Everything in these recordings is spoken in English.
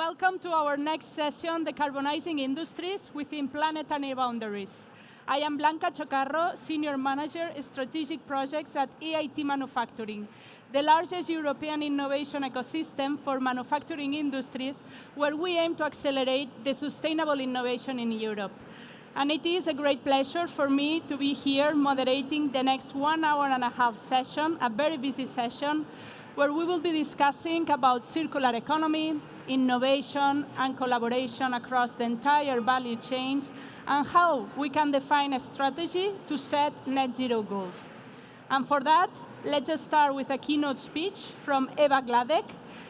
Welcome to our next session, Decarbonizing Industries Within Planetary Boundaries. I am Blanca Chocarro, Senior Manager, Strategic Projects at EIT Manufacturing, the largest European innovation ecosystem for manufacturing industries, where we aim to accelerate the sustainable innovation in Europe. And it is a great pleasure for me to be here moderating the next 1 hour and a half session, a very busy session, where we will be discussing about circular economy, innovation, and collaboration across the entire value chains, and how we can define a strategy to set net zero goals. And for that, let's just start with a keynote speech from Eva Gladek.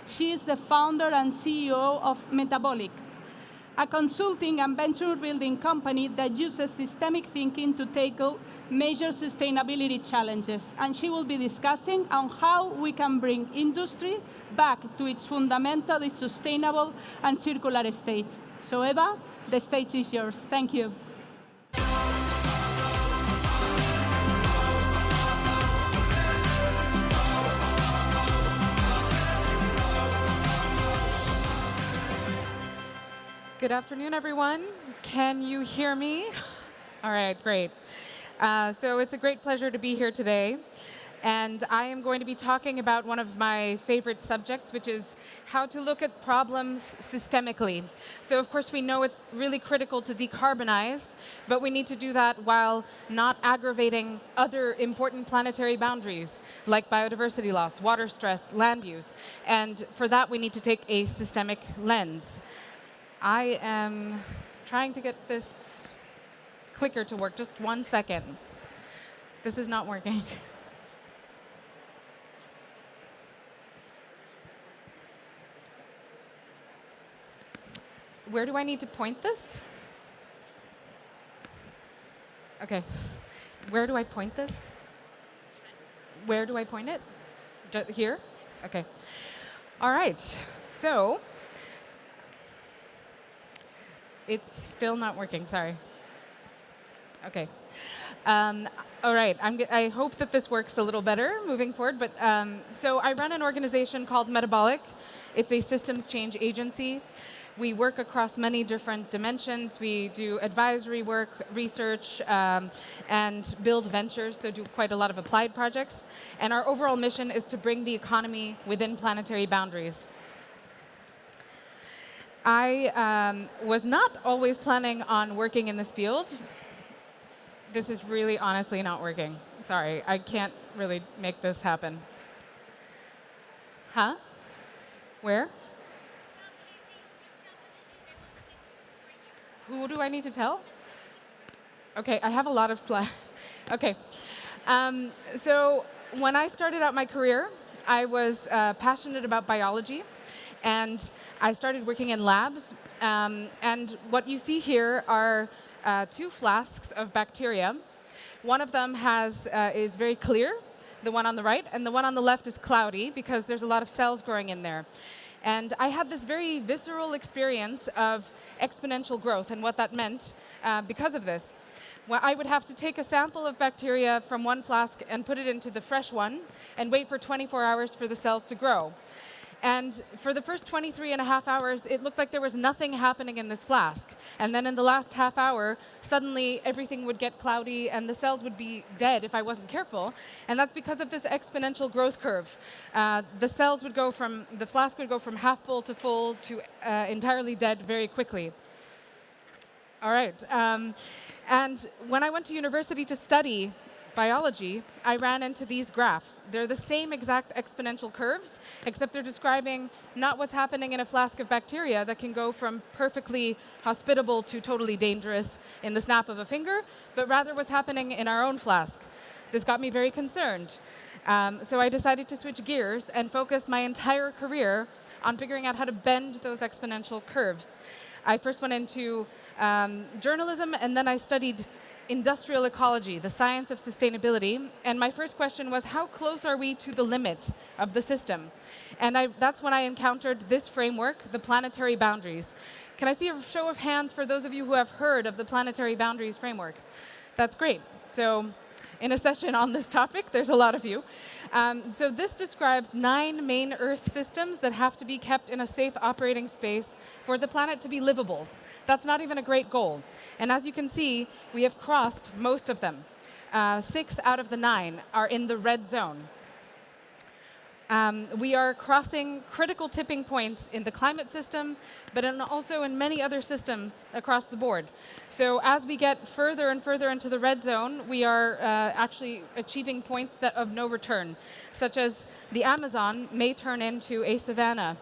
She is the founder and CEO of Metabolic, a consulting and venture-building company that uses systemic thinking to tackle major sustainability challenges. And she will be discussing on how we can bring industry back to its fundamentally sustainable and circular state. So Eva, the stage is yours. Thank you. Good afternoon, everyone. Can you hear me? All right, great. So it's a great pleasure to be here today. And I am going to be talking about one of my favorite subjects, which is how to look at problems systemically. So of course, we know it's really critical to decarbonize, but we need to do that while not aggravating other important planetary boundaries, like biodiversity loss, water stress, land use. And for that, we need to take a systemic lens. I am trying to get this clicker to work. Just 1 second. This is not working. Where do I need to point this? Okay. Where do I point this? Where do I point it? Here? Okay. All right. So it's still not working, sorry. Okay. All right, I hope that this works a little better moving forward. But so I run an organization called Metabolic. It's a systems change agency. We work across many different dimensions. We do advisory work, research, and build ventures, so do quite a lot of applied projects. And our overall mission is to bring the economy within planetary boundaries. I was not always planning on working in this field. This is really honestly not working. Sorry, I can't really make this happen. Huh? Where? Who do I need to tell? Okay, I have a lot of slides. Okay. So when I started out my career, I was passionate about biology. And I started working in labs, and what you see here are 2 flasks of bacteria. One of them is very clear, the one on the right, and the one on the left is cloudy because there's a lot of cells growing in there. And I had this very visceral experience of exponential growth and what that meant because of this. Well, I would have to take a sample of bacteria from one flask and put it into the fresh one and wait for 24 hours for the cells to grow. And for the first 23.5 hours, it looked like there was nothing happening in this flask. And then in the last half hour, suddenly everything would get cloudy and the cells would be dead if I wasn't careful. And that's because of this exponential growth curve. The flask would go from half full to entirely dead very quickly. All right. And when I went to university to study biology, I ran into these graphs. They're the same exact exponential curves, except they're describing not what's happening in a flask of bacteria that can go from perfectly hospitable to totally dangerous in the snap of a finger, but rather what's happening in our own flask. This got me very concerned. So I decided to switch gears and focus my entire career on figuring out how to bend those exponential curves. I first went into journalism, and then I studied industrial ecology, the science of sustainability. And my first question was, how close are we to the limit of the system? And that's when I encountered this framework, the planetary boundaries. Can I see a show of hands for those of you who have heard of the planetary boundaries framework? That's great. So in a session on this topic. There's a lot of you. So this describes 9 main Earth systems that have to be kept in a safe operating space for the planet to be livable. That's not even a great goal. And as you can see, we have crossed most of them. 6 out of the 9 are in the red zone. We are crossing critical tipping points in the climate system, but also in many other systems across the board. So as we get further and further into the red zone, we are actually achieving points of no return, such as the Amazon may turn into a savanna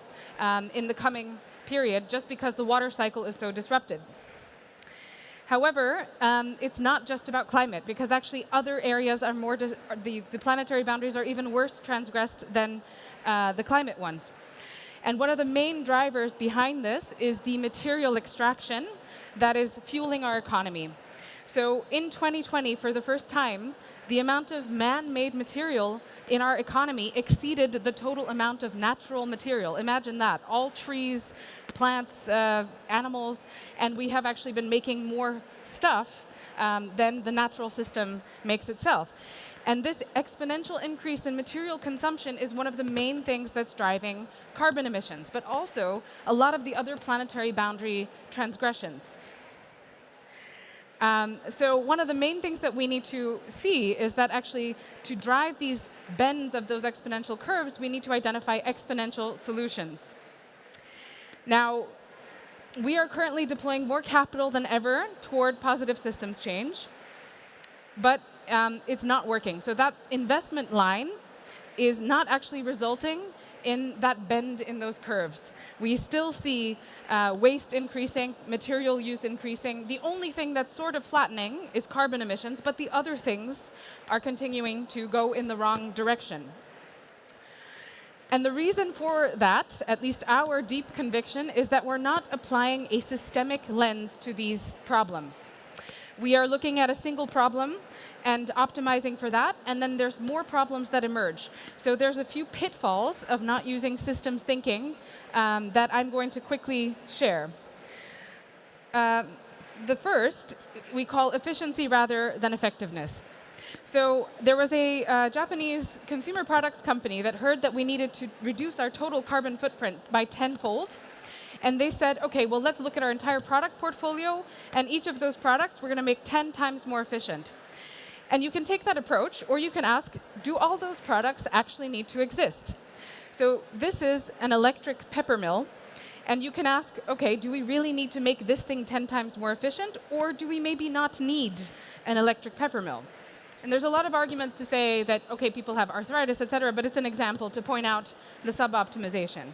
in the coming period just because the water cycle is so disrupted. However, it's not just about climate, because actually other areas are more, the planetary boundaries are even worse transgressed than the climate ones. And one of the main drivers behind this is the material extraction that is fueling our economy. So in 2020, for the first time, the amount of man-made material in our economy exceeded the total amount of natural material. Imagine that, all trees, plants, animals, and we have actually been making more stuff than the natural system makes itself. And this exponential increase in material consumption is one of the main things that's driving carbon emissions, but also a lot of the other planetary boundary transgressions. So one of the main things that we need to see is that actually to drive these bends of those exponential curves, we need to identify exponential solutions. Now, we are currently deploying more capital than ever toward positive systems change, but it's not working. So that investment line is not actually resulting in that bend in those curves. We still see waste increasing, material use increasing. The only thing that's sort of flattening is carbon emissions, but the other things are continuing to go in the wrong direction. And the reason for that, at least our deep conviction, is that we're not applying a systemic lens to these problems. We are looking at a single problem and optimizing for that, and then there's more problems that emerge. So there's a few pitfalls of not using systems thinking that I'm going to quickly share. The first we call efficiency rather than effectiveness. So there was a Japanese consumer products company that heard that we needed to reduce our total carbon footprint by 10-fold. And they said, OK, well, let's look at our entire product portfolio, and each of those products we're going to make 10 times more efficient. And you can take that approach, or you can ask, do all those products actually need to exist? So this is an electric pepper mill. And you can ask, OK, do we really need to make this thing 10 times more efficient, or do we maybe not need an electric pepper mill? And there's a lot of arguments to say that, OK, people have arthritis, et cetera, but it's an example to point out the sub-optimization.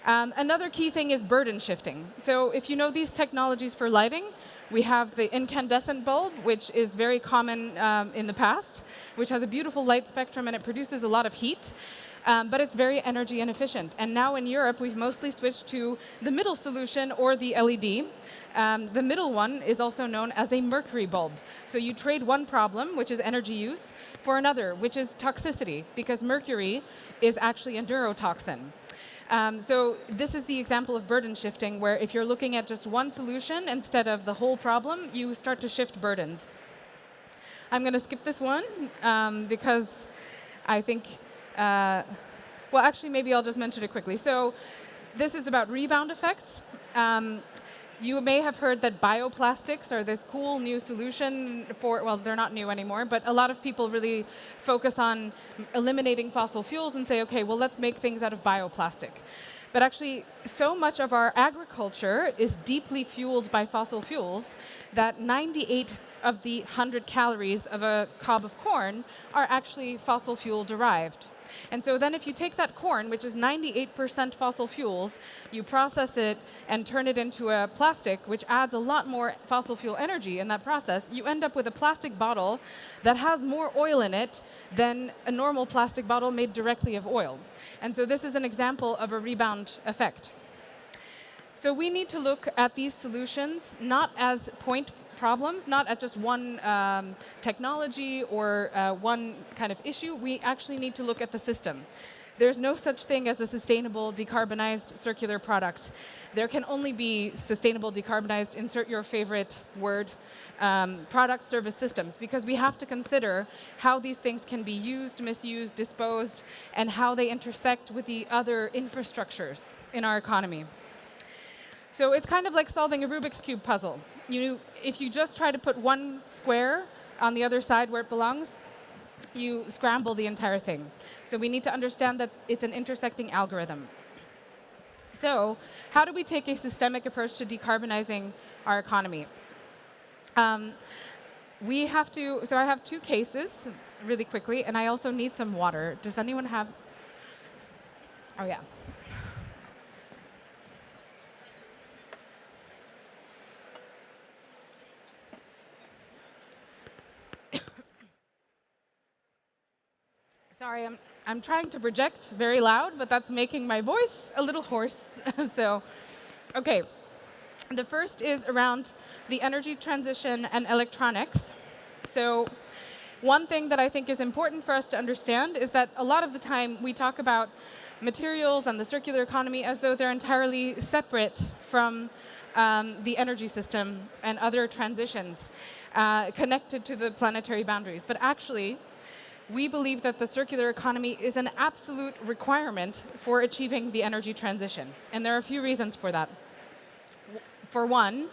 Another key thing is burden shifting. So if you know these technologies for lighting, we have the incandescent bulb, which is very common in the past, which has a beautiful light spectrum and it produces a lot of heat, but it's very energy inefficient. And now in Europe, we've mostly switched to the middle solution, or the LED. The middle one is also known as a mercury bulb. So you trade one problem, which is energy use, for another, which is toxicity, because mercury is actually a neurotoxin. So this is the example of burden shifting, where if you're looking at just one solution instead of the whole problem, you start to shift burdens. I'm going to skip this one because I think, well, actually, maybe I'll just mention it quickly. So this is about rebound effects. You may have heard that bioplastics are this cool new solution for, well, they're not new anymore, but a lot of people really focus on eliminating fossil fuels and say, OK, well, let's make things out of bioplastic. But actually, so much of our agriculture is deeply fueled by fossil fuels that 98 of the 100 calories of a cob of corn are actually fossil fuel derived. And so then if you take that corn, which is 98% fossil fuels, you process it and turn it into a plastic, which adds a lot more fossil fuel energy in that process, you end up with a plastic bottle that has more oil in it than a normal plastic bottle made directly of oil. And so this is an example of a rebound effect. So we need to look at these solutions not as point problems, not at just one technology or one kind of issue. We actually need to look at the system. there's no such thing as a sustainable, decarbonized, circular product. There can only be sustainable, decarbonized, insert your favorite word, product, service, systems, because we have to consider how these things can be used, misused, disposed, and how they intersect with the other infrastructures in our economy. So it's kind of like solving a Rubik's Cube puzzle. If you just try to put one square on the other side where it belongs, you scramble the entire thing. So we need to understand that it's an intersecting algorithm. So how do we take a systemic approach to decarbonizing our economy? So I have two cases really quickly, and I also need some water. Does anyone have? Oh, yeah. Sorry, I'm trying to project very loud, but that's making my voice a little hoarse. So, okay. The first is around the energy transition and electronics. So one thing that I think is important for us to understand is that a lot of the time we talk about materials and the circular economy as though they're entirely separate from the energy system and other transitions connected to the planetary boundaries. But actually, we believe that the circular economy is an absolute requirement for achieving the energy transition. And there are a few reasons for that. For one,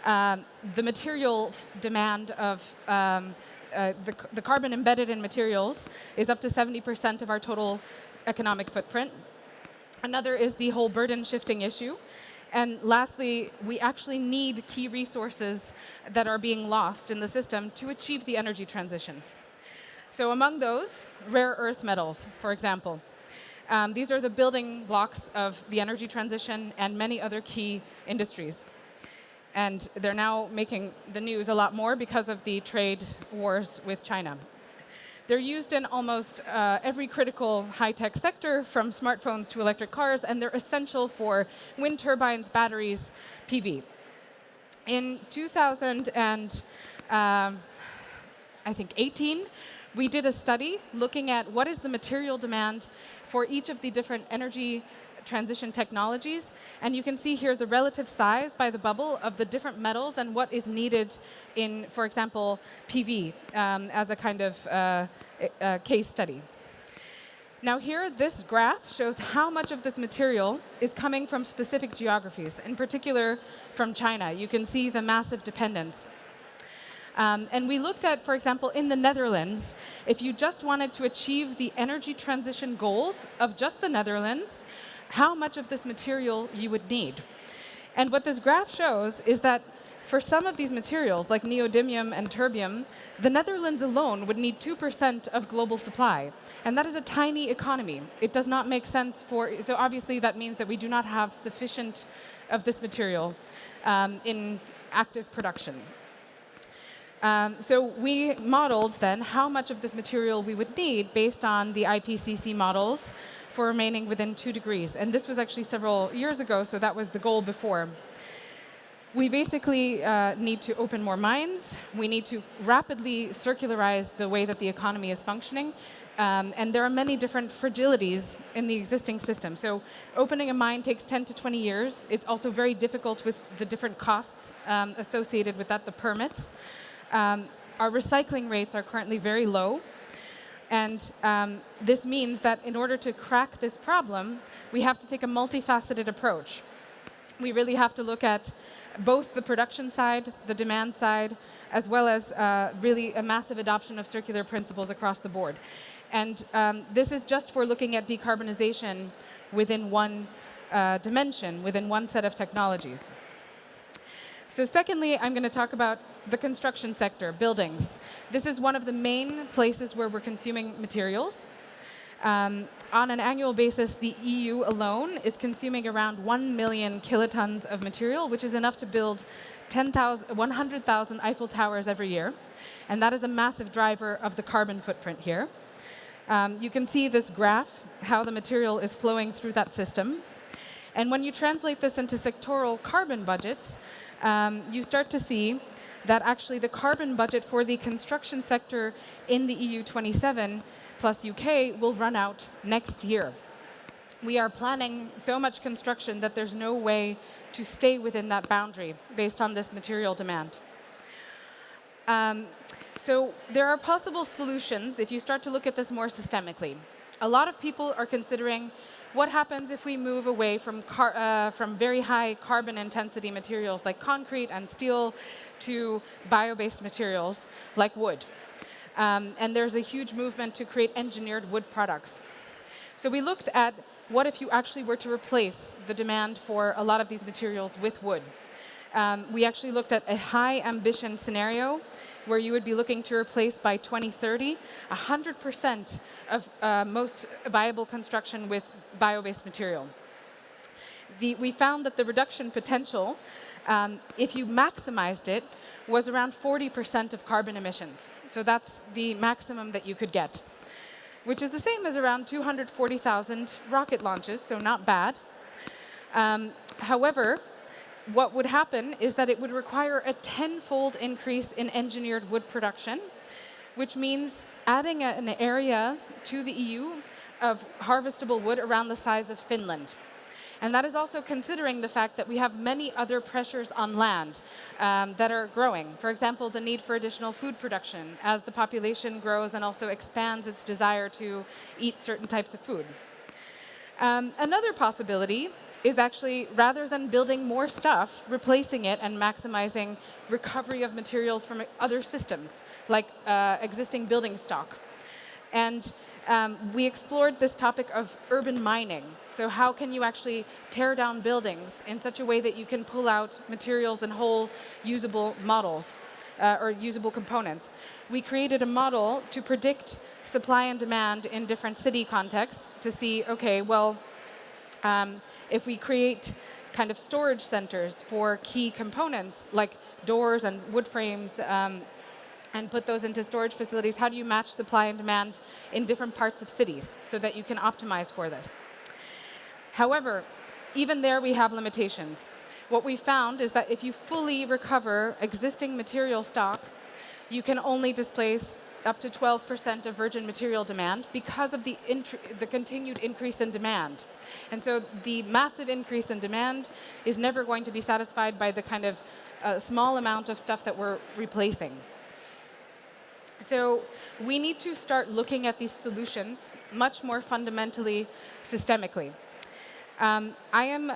the material demand of the carbon embedded in materials is up to 70% of our total economic footprint. Another is the whole burden shifting issue. And lastly, we actually need key resources that are being lost in the system to achieve the energy transition. So among those, rare earth metals, for example. These are the building blocks of the energy transition and many other key industries. And they're now making the news a lot more because of the trade wars with China. They're used in almost every critical high-tech sector, from smartphones to electric cars, and they're essential for wind turbines, batteries, PV. In 2018, we did a study looking at what is the material demand for each of the different energy transition technologies. And you can see here the relative size by the bubble of the different metals and what is needed in, for example, PV as a kind of case study. Now here, this graph shows how much of this material is coming from specific geographies, in particular from China. You can see the massive dependence. And we looked at, for example, in the Netherlands, if you just wanted to achieve the energy transition goals of just the Netherlands, how much of this material you would need. And what this graph shows is that for some of these materials, like neodymium and terbium, the Netherlands alone would need 2% of global supply. And that is a tiny economy. It does not make sense so obviously that means that we do not have sufficient of this material in active production. So we modeled then how much of this material we would need based on the IPCC models for remaining within 2 degrees. And this was actually several years ago, so that was the goal before. We basically need to open more mines. We need to rapidly circularize the way that the economy is functioning. And there are many different fragilities in the existing system. So opening a mine takes 10 to 20 years. It's also very difficult with the different costs associated with that, the permits. Our recycling rates are currently very low. And this means that in order to crack this problem, we have to take a multifaceted approach. We really have to look at both the production side, the demand side, as well as really a massive adoption of circular principles across the board. And this is just for looking at decarbonization within one dimension, within one set of technologies. So secondly, I'm going to talk about the construction sector, buildings. This is one of the main places where we're consuming materials. On an annual basis, the EU alone is consuming around 1 million kilotons of material, which is enough to build 100,000 Eiffel Towers every year. And that is a massive driver of the carbon footprint here. You can see this graph, how the material is flowing through that system. And when you translate this into sectoral carbon budgets, you start to see that actually the carbon budget for the construction sector in the EU 27 plus UK will run out next year. we are planning so much construction that there's no way to stay within that boundary based on this material demand. So there are possible solutions if you start to look at this more systemically. A lot of people are considering what happens if we move away from very high carbon intensity materials like concrete and steel to bio-based materials like wood. And there's a huge movement to create engineered wood products. So we looked at what if you actually were to replace the demand for a lot of these materials with wood. We actually looked at a high ambition scenario where you would be looking to replace by 2030 100% of most viable construction with bio-based material. We found that the reduction potential, if you maximized it, was around 40% of carbon emissions. So that's the maximum that you could get, which is the same as around 240,000 rocket launches, so not bad. However, what would happen is that it would require a 10-fold increase in engineered wood production, which means adding an area to the EU of harvestable wood around the size of Finland. And that is also considering the fact that we have many other pressures on land that are growing. For example, the need for additional food production as the population grows and also expands its desire to eat certain types of food. Another possibility is actually, rather than building more stuff, replacing it and maximizing recovery of materials from other systems, like existing building stock. And we explored this topic of urban mining. So how can you actually tear down buildings in such a way that you can pull out materials and whole usable models or usable components? We created a model to predict supply and demand in different city contexts to see, okay, well, if we create kind of storage centers for key components like doors and wood frames and put those into storage facilities, how do you match supply and demand in different parts of cities so that you can optimize for this? However, even there we have limitations. What we found is that if you fully recover existing material stock, you can only displace up to 12% of virgin material demand because of the continued increase in demand. And so the massive increase in demand is never going to be satisfied by the kind of small amount of stuff that we're replacing. So we need to start looking at these solutions much more fundamentally, systemically. I am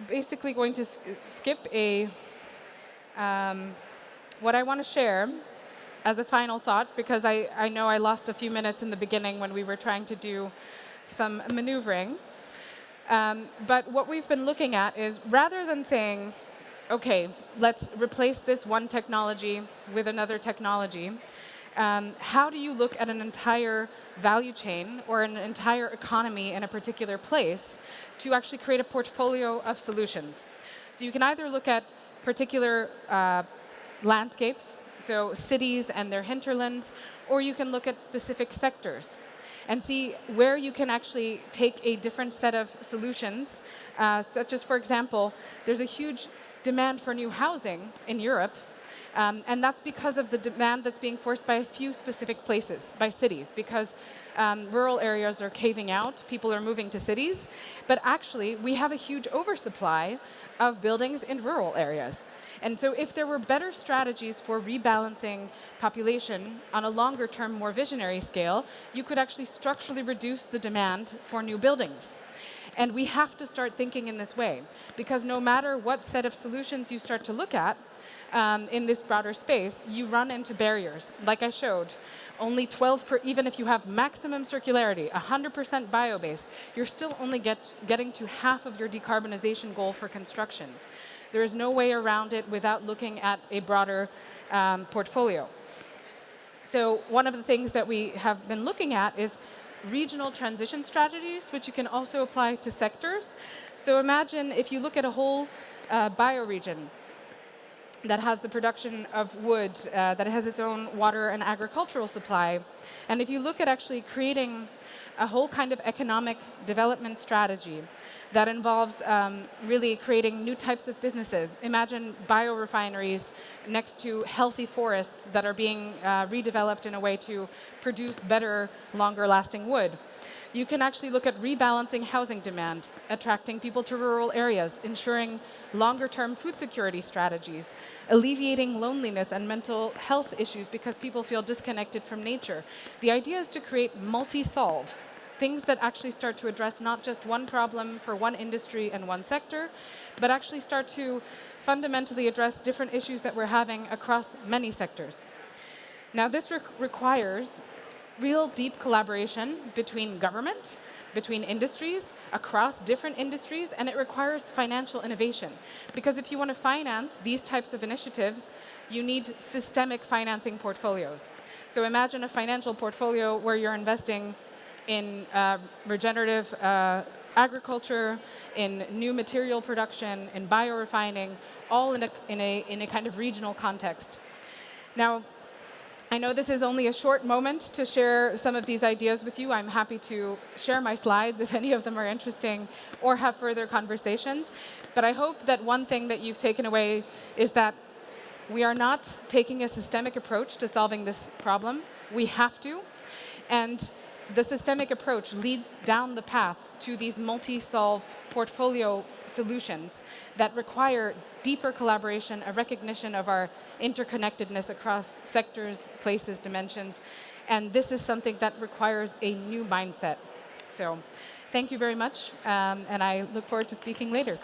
basically going to skip what I want to share as a final thought, because I know I lost a few minutes in the beginning when we were trying to do some maneuvering. But what we've been looking at is, rather than saying, okay, let's replace this one technology with another technology, how do you look at an entire value chain or an entire economy in a particular place to actually create a portfolio of solutions? So you can either look at particular landscapes, so cities and their hinterlands, or you can look at specific sectors and see where you can actually take a different set of solutions, such as, for example, there's a huge demand for new housing in Europe, and that's because of the demand that's being forced by a few specific places, by cities, because rural areas are caving out, people are moving to cities, but actually we have a huge oversupply of buildings in rural areas. And so if there were better strategies for rebalancing population on a longer term, more visionary scale, you could actually structurally reduce the demand for new buildings. And we have to start thinking in this way, because no matter what set of solutions you start to look at in this broader space, you run into barriers. Like I showed, only 12%, even if you have maximum circularity, 100% bio-based, you're still only getting to half of your decarbonization goal for construction. There is no way around it without looking at a broader portfolio. So one of the things that we have been looking at is regional transition strategies, which you can also apply to sectors. So imagine if you look at a whole bioregion that has the production of wood, that has its own water and agricultural supply, and if you look at actually creating a whole kind of economic development strategy that involves really creating new types of businesses. Imagine biorefineries next to healthy forests that are being redeveloped in a way to produce better, longer-lasting wood. You can actually look at rebalancing housing demand, attracting people to rural areas, ensuring longer-term food security strategies, alleviating loneliness and mental health issues because people feel disconnected from nature. The idea is to create multi-solves, things that actually start to address not just one problem for one industry and one sector, but actually start to fundamentally address different issues that we're having across many sectors. Now, this requires real deep collaboration between government, between industries, across different industries, and it requires financial innovation. Because if you want to finance these types of initiatives, you need systemic financing portfolios. So imagine a financial portfolio where you're investing in regenerative agriculture, in new material production, in biorefining, all in a kind of regional context. Now, I know this is only a short moment to share some of these ideas with you. I'm happy to share my slides if any of them are interesting or have further conversations. But I hope that one thing that you've taken away is that we are not taking a systemic approach to solving this problem. We have to. And the systemic approach leads down the path to these multi-solve portfolio solutions that require deeper collaboration, a recognition of our interconnectedness across sectors, places, dimensions. And this is something that requires a new mindset. So thank you very much, and I look forward to speaking later.